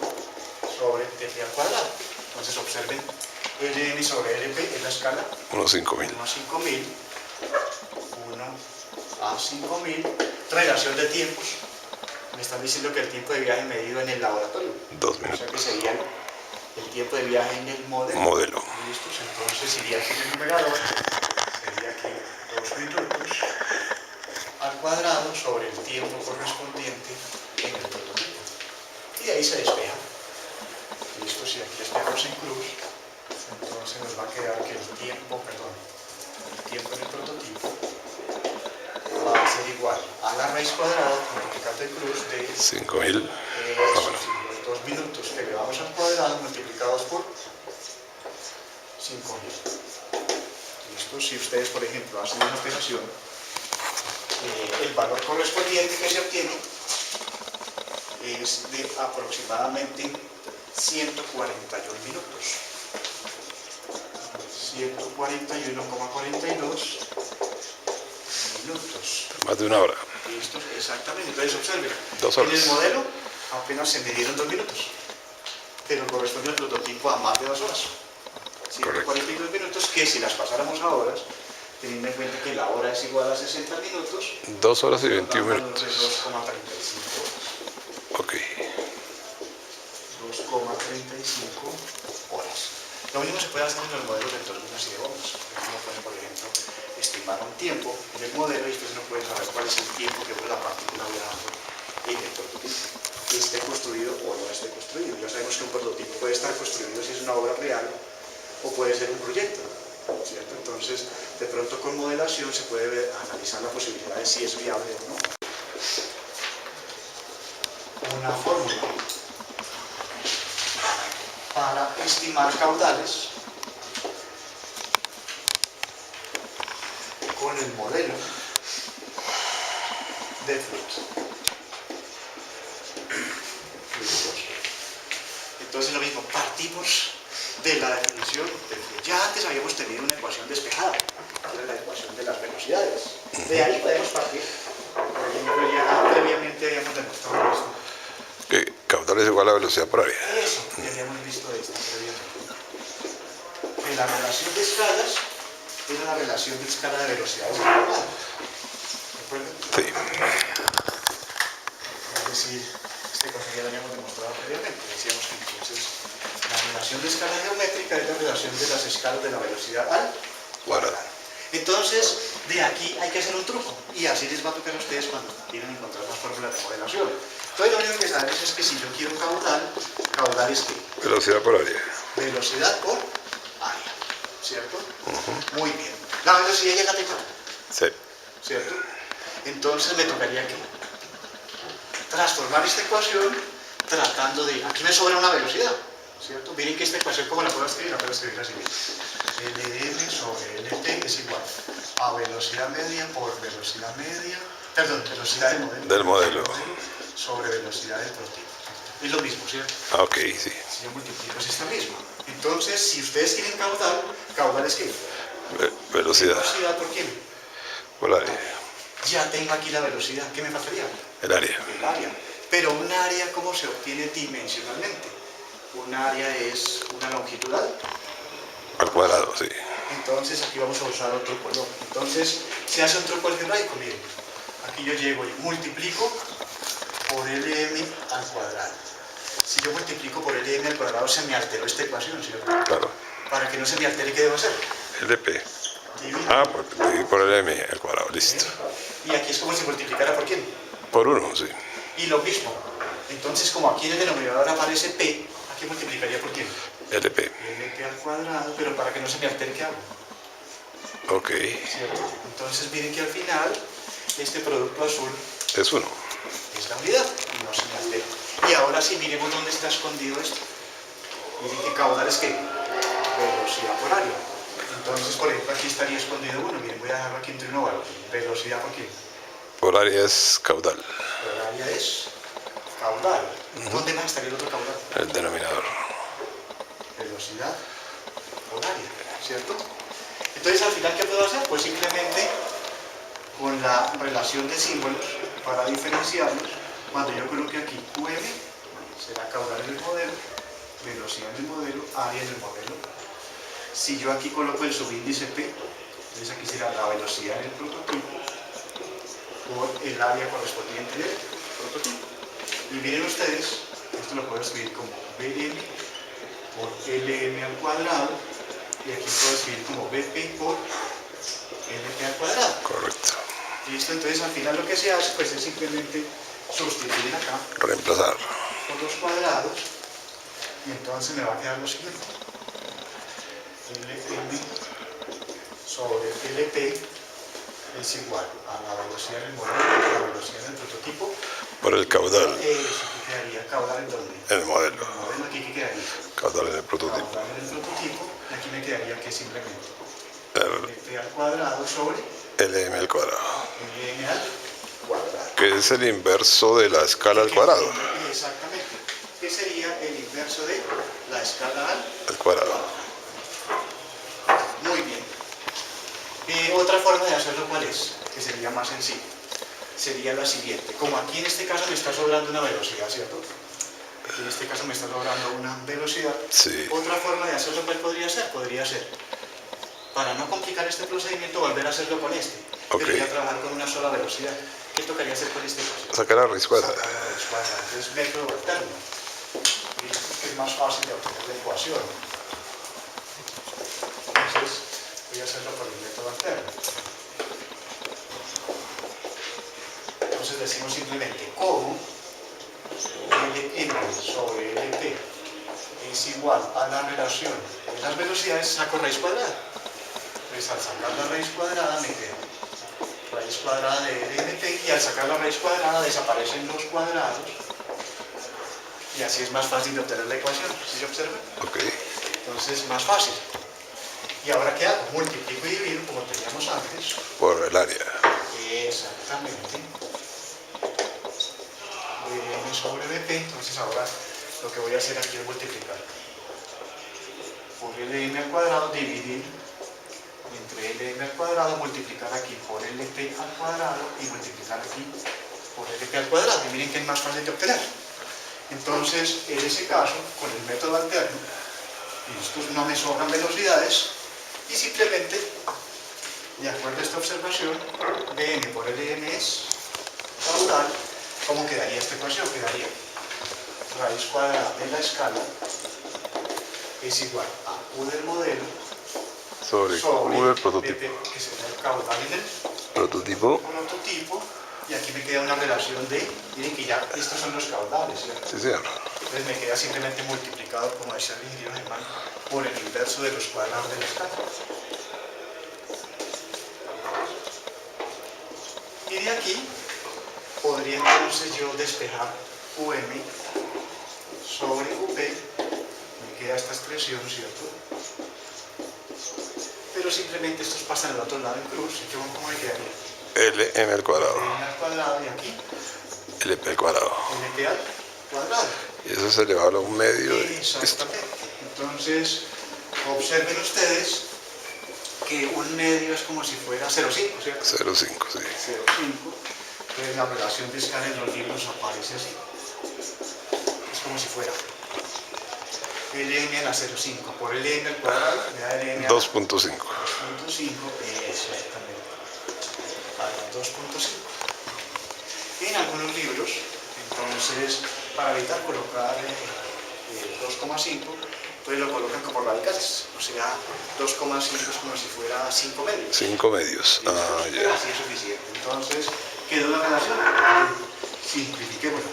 sobre TP al cuadrado. Entonces, observen. LM sobre LP es la escala 1 a 5000. 1 a 5000, 1 a 5000, relación de tiempos, me están diciendo que el tiempo de viaje medido en el laboratorio. 2 O sea minutos. que sería el tiempo de viaje en el modelo. Modelo. ¿Listos? Entonces iría aquí en el numerador, sería aquí 2 minutos al cuadrado sobre el tiempo correspondiente en el prototipo. Y de ahí se despeja. Listo, si aquí despejamos en cruz, entonces nos va a quedar que el tiempo en el prototipo va a ser igual a la raíz cuadrada multiplicando en cruz de 5000. los 2 minutos que elevamos al cuadrado multiplicados por 5000. Listo, si ustedes, por ejemplo, hacen una operación, el valor correspondiente que se obtiene es de aproximadamente 141 minutos. 141,42 minutos. Más de una hora. Listo, exactamente. Entonces observen. 2 horas. En el modelo apenas se midieron 2 minutos, pero corresponde al prototipo a más de 2 horas. 142 minutos, que si las pasáramos a horas, teniendo en cuenta que la hora es igual a 60 minutos, 2 horas y 21 hablamos minutos. de 2,35 horas. Ok. 2,35 horas. Lo mismo se puede hacer en los modelos de turbinas y de bombas. Uno puede, por ejemplo, estimar un tiempo en el modelo y ustedes no pueden saber cuál es el tiempo que dura la partícula viajando en el prototipo. Que esté construido o no esté construido. Ya sabemos que un prototipo puede estar construido si es una obra real o puede ser un proyecto, ¿cierto? Entonces, de pronto con modelación se puede analizar la posibilidad de si es viable o no. Una fórmula para estimar caudales con el modelo de flujo. Entonces lo mismo, partimos de la definición del flujo. Ya antes habíamos tenido una ecuación despejada, que era la ecuación de las velocidades. De ahí podemos partir. Por ejemplo, ya previamente habíamos demostrado esto. Que caudal es igual a velocidad por área. Eso, ya habíamos visto esto previamente. Que la relación de escalas era la relación de escala de velocidades al cuadrado. ¿De acuerdo? Sí. Es decir, este caso ya lo habíamos demostrado previamente. Decíamos que entonces la relación de escala geométrica es la relación de las escalas de la velocidad al cuadrado. Entonces, de aquí hay que hacer un truco. Y así les va a tocar a ustedes cuando quieran encontrar las fórmulas de modelación. Entonces, lo único que sabemos es que si yo quiero caudal, caudal es ¿qué? Velocidad por área. Velocidad por área, ¿cierto? Muy bien. La velocidad ya la tengo, Sí. ¿cierto? Entonces me tocaría que transformar esta ecuación tratando de... Aquí me sobra una velocidad, ¿cierto? Miren que esta ecuación, ¿cómo la puedo escribir? La puedo escribir así. LM sobre LT es igual a velocidad media por velocidad media, perdón, velocidad del modelo. Del modelo. Sobre velocidad del prototipo. Es lo mismo, ¿cierto? Ah, ok, sí. Si yo multiplico es esta misma. Entonces, si ustedes quieren caudal, caudal es ¿qué? Velocidad Velocidad por quién? por área. Ya tengo aquí la velocidad. ¿Qué me faltaría? El área. El área. Pero un área, ¿cómo se obtiene dimensionalmente? Un área es una longitudal. Al cuadrado, sí. Entonces, aquí vamos a usar otro color. Entonces, se hace un truco algebraico, miren. Aquí yo llego y multiplico por LM al cuadrado. Si yo multiplico por LM al cuadrado, se me alteró esta ecuación, ¿cierto? Claro. Para que no se me altere, ¿qué debo hacer? LP. Divino. Ah, por el M al cuadrado, listo. Y aquí es como si multiplicara por quién. Por 1, sí. Y lo mismo. Entonces, como aquí en el denominador aparece P, aquí multiplicaría por quién. LP. LP al cuadrado, pero para que no se me altere, ¿qué hago? Ok. ¿Cierto? Entonces, miren que al final, este producto azul Es 1. es la unidad y no se me altera. Y ahora sí, miremos dónde está escondido esto. Miren que caudal es ¿qué? Velocidad por área. Entonces, por ejemplo, aquí estaría escondido 1. Miren, voy a dejarlo aquí entre 1 velocidad por qué. Por área es caudal. Por área es caudal. ¿Dónde más estaría el otro caudal? El denominador. Velocidad por área, ¿cierto? Entonces, al final, ¿qué puedo hacer? Pues simplemente con la relación de símbolos para diferenciarlos, cuando yo coloque aquí QM, será caudal en el modelo, velocidad en el modelo, área en el modelo. Si yo aquí coloco el subíndice P, entonces aquí será la velocidad en el prototipo por el área correspondiente del prototipo. Y miren ustedes, esto lo puedo escribir como Bm por Lm al cuadrado, y aquí puedo escribir como Bp por Lp al cuadrado. Correcto. Listo, entonces al final lo que se hace pues es simplemente sustituir acá Reemplazar. por los cuadrados, y entonces me va a quedar lo siguiente. Lm sobre Lp es igual a la velocidad del modelo, a la velocidad del prototipo, Por el caudal. eso que quedaría caudal en donde. En el modelo. El modelo aquí que quedaría. Caudal en el prototipo. Caudal en el prototipo, y aquí me quedaría que simplemente El Lp al cuadrado sobre Lm al cuadrado. Lm al cuadrado. Que es el inverso de la escala al cuadrado. Exactamente. ¿Qué sería el inverso de la escala Al cuadrado. Muy bien. Otra forma de hacerlo, ¿cuál es? Que sería más sencillo. Sería la siguiente. Como aquí en este caso me está sobrando una velocidad, ¿cierto? Aquí en este caso me está sobrando una velocidad. Sí. Otra forma de hacerlo, ¿cuál podría ser? Podría ser, para no complicar este procedimiento, volver a hacerlo con este. Ok. Pero ya trabajar con una sola velocidad. ¿Qué tocaría hacer con este caso? Sacar la raíz cuadrada. Sacar la raíz cuadrada. Entonces, método alterno. Que es más fácil de obtener la ecuación. Entonces, voy a hacerlo por el método alterno. Entonces decimos simplemente como Lm sobre Lp es igual a la relación de las velocidades, saco raíz cuadrada. Entonces al sacar la raíz cuadrada me queda raíz cuadrada de Lp, y al sacar la raíz cuadrada desaparecen los cuadrados, y así es más fácil de obtener la ecuación. ¿Sí se observa? Ok. Entonces más fácil. ¿Y ahora qué hago? Multiplico y divido como teníamos antes. Por el área. Exactamente. Lm sobre Bp, entonces ahora lo que voy a hacer aquí es multiplicar por Lm al cuadrado, dividir entre Lm al cuadrado, multiplicar aquí por Lp al cuadrado y multiplicar aquí por Lp al cuadrado. Y miren que es más fácil de obtener. Entonces, en ese caso, con el método alterno, estos no me sobran velocidades, y simplemente, de acuerdo a esta observación, Bm por Lm es caudal. ¿Cómo quedaría esta ecuación? Quedaría raíz cuadrada de la escala es igual a U del modelo Sobre sobre U del prototipo. Bp, que sería el caudal en el Prototipo. prototipo, y aquí me queda una relación de, miren que ya estos son los caudales, ¿cierto? Sí, señor. Entonces me queda simplemente multiplicado, como decía el ingeniero Germán, por el inverso de los cuadrados de la escala. Y de aquí podría entonces yo despejar UM sobre UP, me queda esta expresión, ¿cierto? Pero simplemente estos pasan al otro lado en cruz, y yo, ¿cómo me quedaría? Lm al cuadrado. Lm al cuadrado, y aquí Lp al cuadrado. Lp al cuadrado. Y eso es elevado a un medio de esto. Exactamente. Entonces, observen ustedes que un medio es como si fuera 0,5, ¿cierto? 0,5, sí. 0,5. Entonces la relación de escala en los libros aparece así. Es como si fuera Lm a la 0,5 por Lm al cuadrado, me da Lm a 2.5. 2.5, exactamente. A la 2.5. En algunos libros, entonces, para evitar colocar 2,5, entonces lo colocan como radicales. O sea, 2,5 es como si fuera 5 medios. 5 medios. Ah, ya. Así es suficiente. Entonces, quedó la relación. Simplifiquémoslo.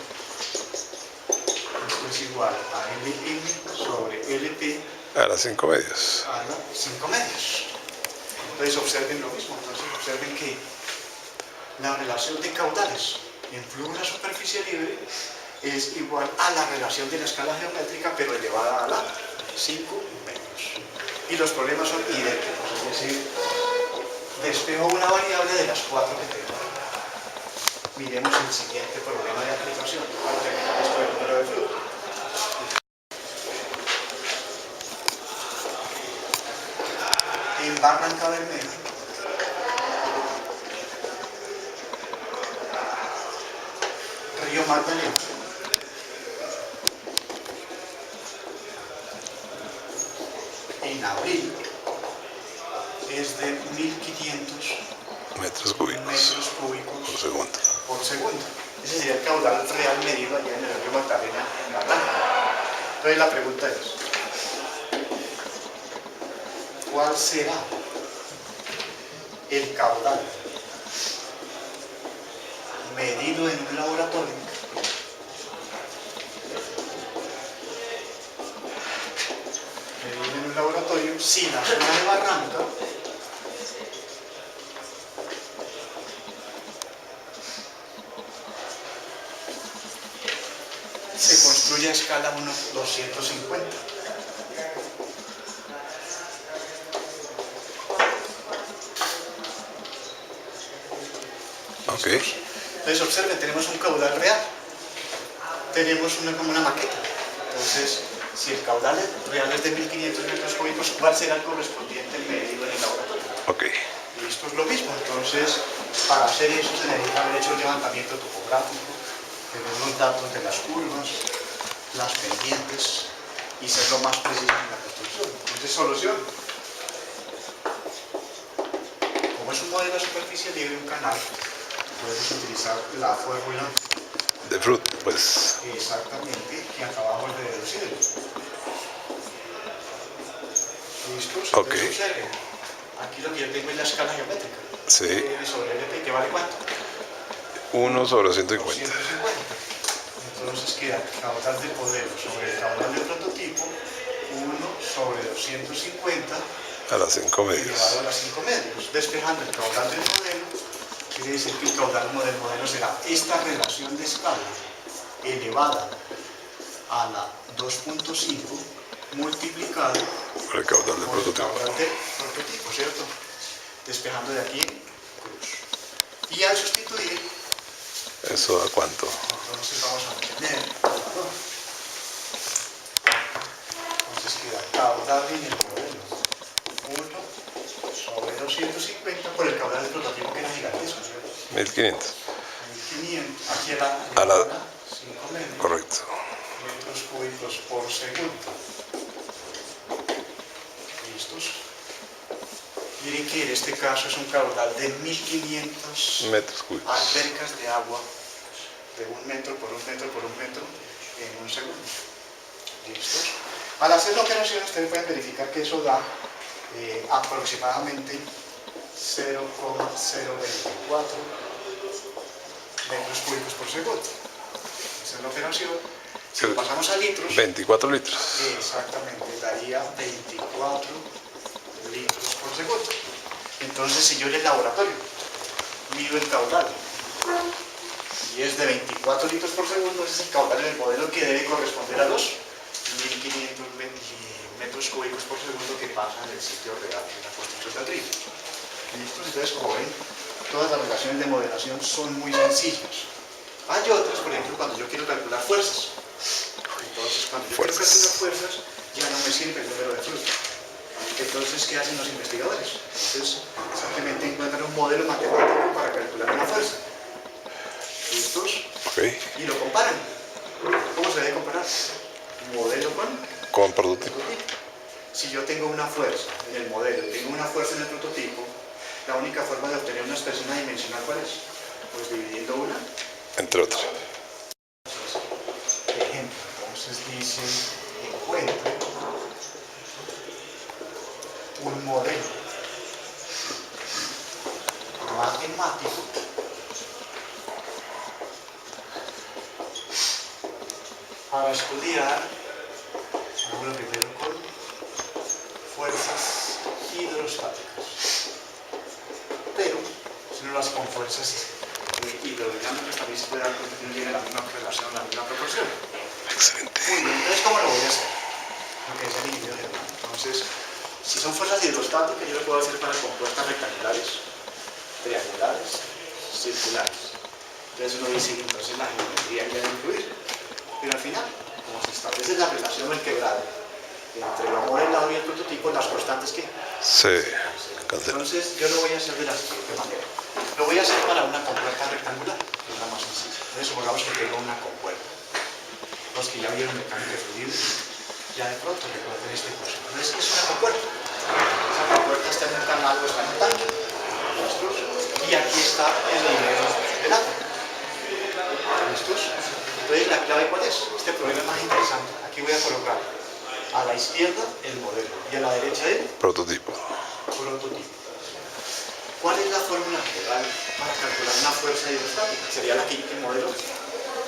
Esto es igual a Lm sobre Lp A las 5 medios. a la 5 medios. Entonces observen lo mismo. Entonces observen que la relación de caudales en flujo de una superficie libre es igual a la relación de la escala geométrica, pero elevada a la 5 medios. Y los problemas son idénticos, es decir, despejo una variable de las 4 que tengo. Miremos el siguiente problema de aplicación para terminar esto del número de flujo. En Barranca Bermeja, Río Magdalena, en abril es de 1.500 Metros cúbicos metros cúbicos por segundo. por segundo. Ese sería el caudal real medido allá en el río Magdalena, en la Atlántica. Entonces la pregunta es, ¿cuál será el caudal medido en un laboratorio si la zona de barranca se construye a escala 1:250? Ok. Entonces observen, tenemos un caudal real, tenemos como una maqueta. Entonces, si el caudal real es de 1500 metros cúbicos, ¿cuál será el correspondiente medido en el laboratorio? Ok. Y esto es lo mismo. Entonces, para hacer eso se necesita haber hecho el levantamiento topográfico, tener los datos de las curvas, las pendientes y ser lo más preciso en la construcción. Entonces, solución. Como es un modelo de superficie libre, un canal, puedes utilizar la fórmula De Fruit, pues. exactamente que acabamos de deducir. ¿Listos? Ok. Entonces observen, aquí lo que yo tengo es la escala geométrica. Sí. N sobre LP, ¿que vale cuánto? 1/150. 250. Entonces queda el caudal del modelo sobre el caudal del prototipo, 1/250 A las 5 medios. elevado a las 5 medios. Despejando el caudal del modelo, quiere decir que el caudal del modelo será esta relación de escala elevada a la 2.5 multiplicado Por el caudal del por el prototipo. caudal del prototipo, ¿cierto? Despejando de aquí cruz. Y al sustituir, ¿Eso da cuánto? entonces vamos a obtener, entonces queda caudal en el modelo 1/250 por el caudal del prototipo, que era gigantesco, ¿cierto? 1500. 1500, aquí era A la- 5 metros. Correcto. Metros cúbicos por segundo. ¿Listos? Miren que en este caso es un caudal de 1500 Metros cúbicos. albercas de agua de 1 metro por 1 metro por 1 metro en un segundo. ¿Listos? Al hacer la operación ustedes pueden verificar que eso da aproximadamente 0,024 metros cúbicos por segundo. Esa es la operación. Si lo pasamos a litros, 24 litros. exactamente, daría 24 litros por segundo. Entonces, si yo en el laboratorio mido el caudal y es de 24 litros por segundo, ese es el caudal en el modelo que debe corresponder a los 1500 metros cúbicos por segundo que pasan del sitio real de la construcción de ladrillo. ¿Listos? Entonces, como ven, todas las relaciones de modelación son muy sencillas. Hay otras, por ejemplo, cuando yo quiero calcular fuerzas. Entonces, cuando yo quiero calcular fuerzas, ya no me sirve el número de flujo. Entonces, ¿qué hacen los investigadores? Entonces, simplemente encuentran un modelo matemático para calcular una fuerza. ¿Listos? Ok. Y lo comparan. ¿Cómo se debe comparar? Modelo Con prototipo. prototipo. Si yo tengo una fuerza en el modelo, tengo una fuerza en el prototipo, la única forma de obtener una expresión adimensional, ¿cuál es? Pues dividiendo una. Entre otros. Ejemplo, entonces dice, encuentre un modelo matemático para estudiar, hagámoslo primero con fuerzas hidrostáticas, pero si no lo hace con fuerzas hidrodinámicas también se puede dar cuenta que no tiene la misma relación, la misma proporción. Excelente. Muy bien, entonces ¿cómo lo voy a hacer? Lo que es el equilibrio general. Entonces, si son fuerzas hidrostáticas, yo lo puedo hacer para compuertas rectangulares, triangulares, circulares. Entonces uno dice, entonces la geometría ya debe influir. Pero al final, como se establece la relación del quebrado entre lo modelado y el prototipo, las constantes que Se cancela. entonces yo lo voy a hacer de la siguiente manera. Lo voy a hacer para una compuerta rectangular, que es la más sencilla. Entonces supongamos que tengo una compuerta. Los que ya vieron mecánica fluida, ya de pronto recuerden este curso. Entonces es una compuerta. Esa compuerta está en un canal o está en un tanque. ¿Listos? Y aquí está el nivel del agua. Entonces, ¿la clave cuál es? Este problema es más interesante. Aquí voy a colocar a la izquierda el modelo y a la derecha el Prototipo. prototipo. ¿Cuál es la fórmula general para calcular una fuerza hidrostática? Sería el modelo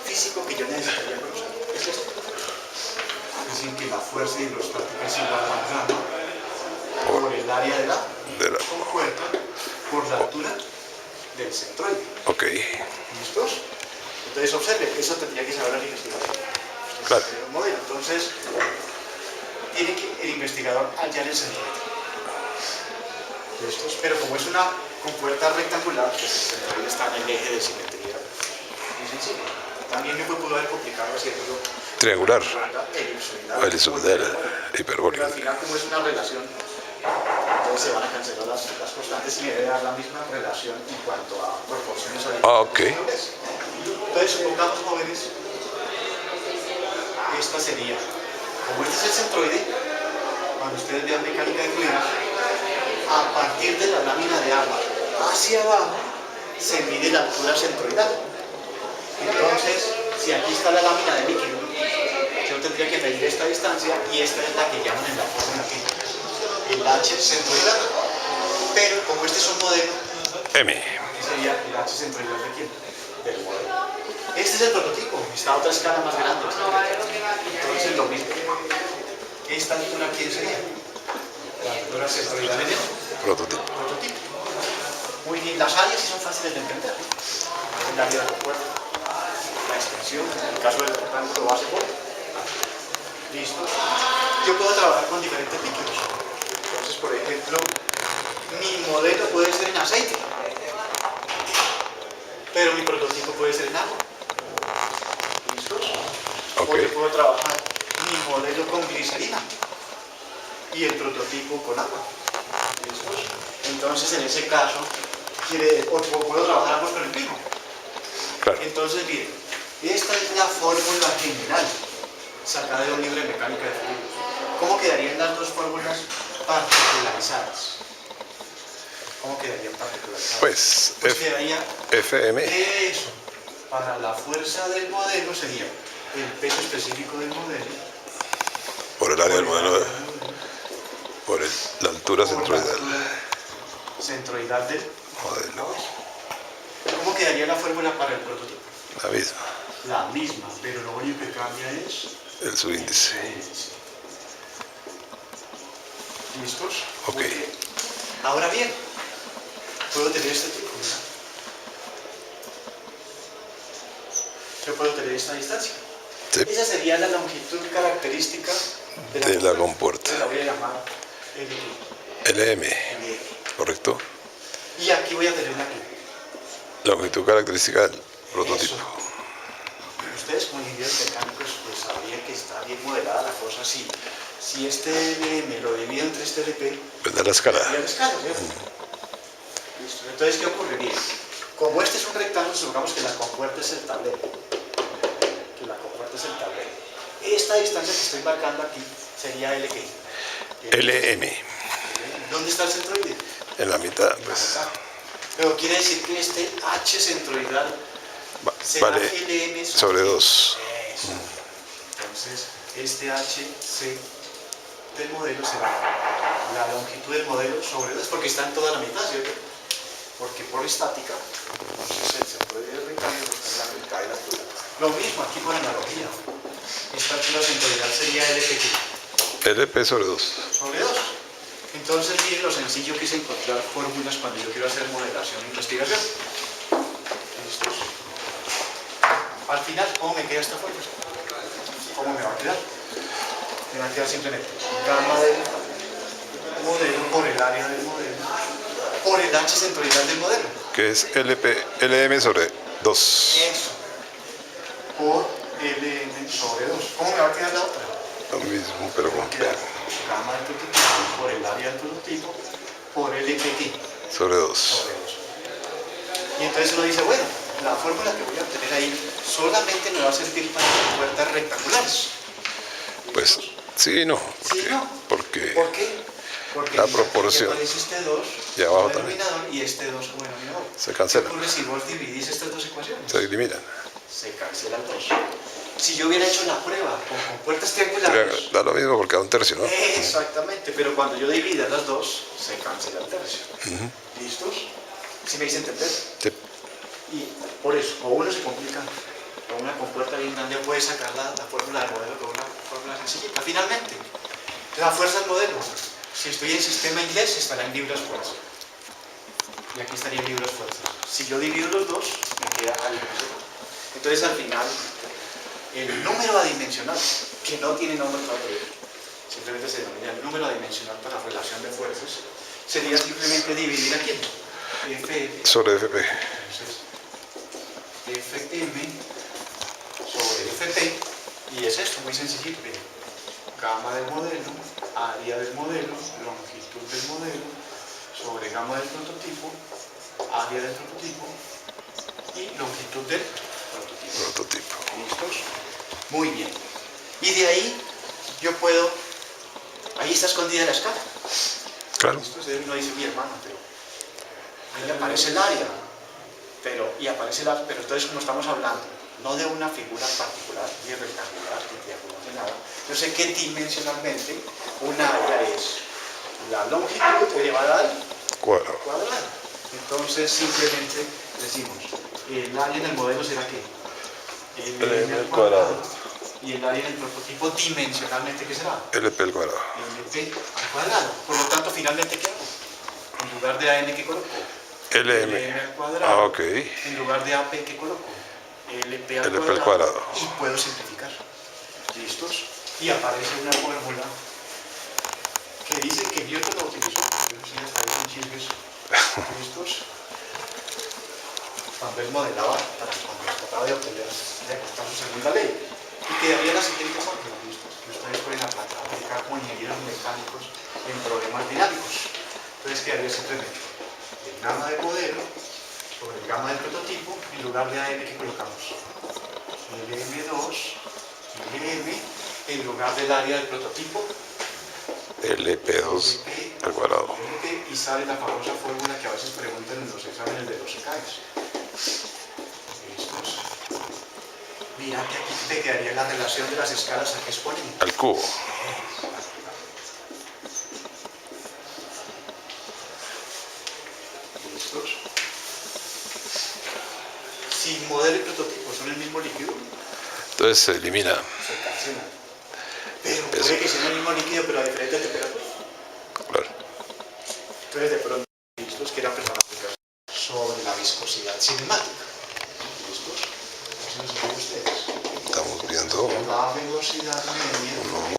físico que yo necesitaría conocer. Es esto. Es decir, que la fuerza hidrostática es igual a gamma por el área de la compuerta por la altura del centroide. Ok. ¿Listos? Entonces observe, eso tendría que saber el investigador. Claro. Un modelo. Entonces, tiene que el investigador hallar el centroide. ¿Listos? Pero como es una compuerta rectangular, pues el centroide está en el eje de simetría. Muy sencillo. También me pudo haber complicado haciéndolo Triangular. elipsoidal. Elipsoidal. Pero Hiperbólica. al final, como es una relación, entonces se van a cancelar las constantes y me debe dar la misma relación en cuanto a proporciones. Ok. Entonces, supongamos, jóvenes, esta sería, como este es el centroide, cuando ustedes vean mecánica de fluidos, a partir de la lámina de agua hacia abajo se mide la altura centroidal. Entonces, si aquí está la lámina de líquido, yo tendría que medir esta distancia y esta es la que llaman en la fórmula aquí, el H centroidal. Pero como este es un modelo, M. aquí sería el H centroidal de quién? Del modelo. Este es el prototipo, está a otra escala más grande. Entonces lo mismo. ¿Esta altura quién sería? La altura centroidal en el Prototipo. prototipo. Muy bien, las áreas sí son fáciles de entender. El área de la compuerta, la extensión, en el caso del rectángulo base por. Listo. Yo puedo trabajar con diferentes líquidos. Entonces, por ejemplo, mi modelo puede ser en aceite, pero mi prototipo puede ser en agua. ¿Listos? Ok. O yo puedo trabajar mi modelo con glicerina y el prototipo con agua. ¿Listos? Entonces, en ese caso, o puedo trabajar ambos con el mismo. Claro. Entonces, miren, esta es la fórmula general sacada de un libro de mecánica de fluidos. ¿Cómo quedarían las dos fórmulas particularizadas? ¿Cómo quedarían particularizadas? Pues, Quedaría FM. eso. Para la fuerza del modelo sería el peso específico del modelo Por el área del modelo. Por la altura por la centroidal. altura centroidal del Modelo. ¿Cómo quedaría la fórmula para el prototipo? La misma. La misma, pero lo único que cambia es El subíndice. ¿Listos? Ok. Muy bien. Ahora bien, puedo tener este tipo, ¿verdad? Yo puedo tener esta distancia. Sí. Esa sería la longitud característica De la compuerta. La voy a llamar LM. ¿Correcto? Y aquí voy a tener una Q. Longitud característica del prototipo. Eso. Ustedes como ingenieros mecánicos pues sabrían que está bien modelada la cosa. Si este LM lo divido entre este LP, Pues da la escala. sería la escala, ¿cierto? Listo. Entonces, ¿qué ocurriría? Como este es un rectángulo, supongamos que la compuerta es el tablero. Que la compuerta es el tablero. Esta distancia que estoy marcando aquí sería L ¿qué? LM. ¿Dónde está el centroide? En la mitad, pues. Pero quiere decir que este H centroidal será Vale. LM Sobre 2. Eso. Entonces, este HC del modelo será la longitud del modelo sobre 2, porque está en toda la mitad, ¿cierto? Porque por estática, entonces el centroide del rectángulo está en la mitad de la altura. Lo mismo aquí por analogía. Esta altura centroidal sería LP LP sobre 2. sobre 2. Entonces, miren lo sencillo que es encontrar fórmulas cuando yo quiero hacer modelación e investigación. ¿Listos? Al final, ¿cómo me queda esta fórmula? ¿Cómo me va a quedar? Me va a quedar simplemente gamma del modelo por el área del modelo por el H centroidal del modelo. Que es LM sobre 2. Eso. Por LM sobre 2. ¿Cómo me va a quedar la otra? Lo mismo, pero con P. Gamma del prototipo por el área del prototipo por LPT Sobre 2. sobre 2. Y entonces uno dice, bueno, la fórmula que voy a obtener ahí solamente me va a servir para compuertas rectangulares. Pues sí, no. Sí, no. Porque ¿Por qué? Porque la proporción. aparece este 2 Y abajo como también. denominador y este 2 como denominador. Se cancela. ¿Qué ocurre si vos dividís estas dos ecuaciones? Se eliminan. Se cancela el 2. Si yo hubiera hecho la prueba con compuertas triangulares, Da lo mismo porque da un tercio, ¿no? exactamente, pero cuando yo divida las dos, se cancela el tercio. ¿Listos? ¿Sí me hice entender? Sí. Y por eso, o uno se complica, o una compuerta bien grande puede sacar la fórmula del modelo con una fórmula sencillita. Finalmente, la fuerza del modelo. Si estoy en sistema inglés, estará en libras fuerza. Y aquí estaría en libras fuerza. Si yo divido los dos, me queda adimensional. Entonces, al final, el número adimensional, que no tiene nombre propio, simplemente se denomina el número adimensional para relación de fuerzas, sería simplemente dividir aquí. FM Sobre FP. entonces, Fm sobre Fp, y es esto, muy sencillito, miren. Gamma del modelo, área del modelo, longitud del modelo, sobre gamma del prototipo, área del prototipo y longitud del prototipo. Prototipo. ¿Listos? Muy bien. Y de ahí yo puedo, ahí está escondida la escala. Claro. Esto no dice mi hermano, pero ahí aparece el área, pero entonces como estamos hablando, no de una figura particular, ni rectangular, ni triangular, ni nada, yo sé que dimensionalmente una área es la longitud elevada al Cuadrado. cuadrado. Entonces simplemente decimos, el área en el modelo será ¿qué? LM al cuadrado. Y el área en el prototipo dimensionalmente ¿qué será? LP al cuadrado. LP al cuadrado. Por lo tanto, finalmente, ¿qué hago? En lugar de AN, ¿qué coloco? LM. al cuadrado. Ok. En lugar de AP, ¿qué coloco? LP al LP al cuadrado. Y puedo simplificar. ¿Listos? Y aparece una fórmula que dice que Newton lo utilizó. Yo no sé, hasta ahí son chismes. ¿Listos? Cuando él modelaba, cuando trataba de obtener, de acortar su segunda ley. Y quedaría la siguiente fórmula, ¿listos? Que ustedes pueden aplicar como ingenieros mecánicos en problemas dinámicos. Entonces quedaría simplemente el gamma del modelo sobre el gamma del prototipo, en lugar de AM que colocamos LM2, LM, en lugar del área del prototipo, LP2 al cuadrado. LP, y sale la famosa fórmula que a veces preguntan en los exámenes de los ECAES. ¿Listos? Mira que aquí te quedaría la relación de las escalas a que exponen. Al cubo. ¿Listos? Si modelo y prototipo son el mismo líquido, Entonces se elimina. se cancelan. Pero puede que sea el mismo líquido, pero a diferentes temperaturas. Claro. Entonces, de pronto, ¿listos? Que era empezar a aplicar sobre la viscosidad cinemática. ¿Listos? Así nos ven ustedes. Estamos viendo La velocidad media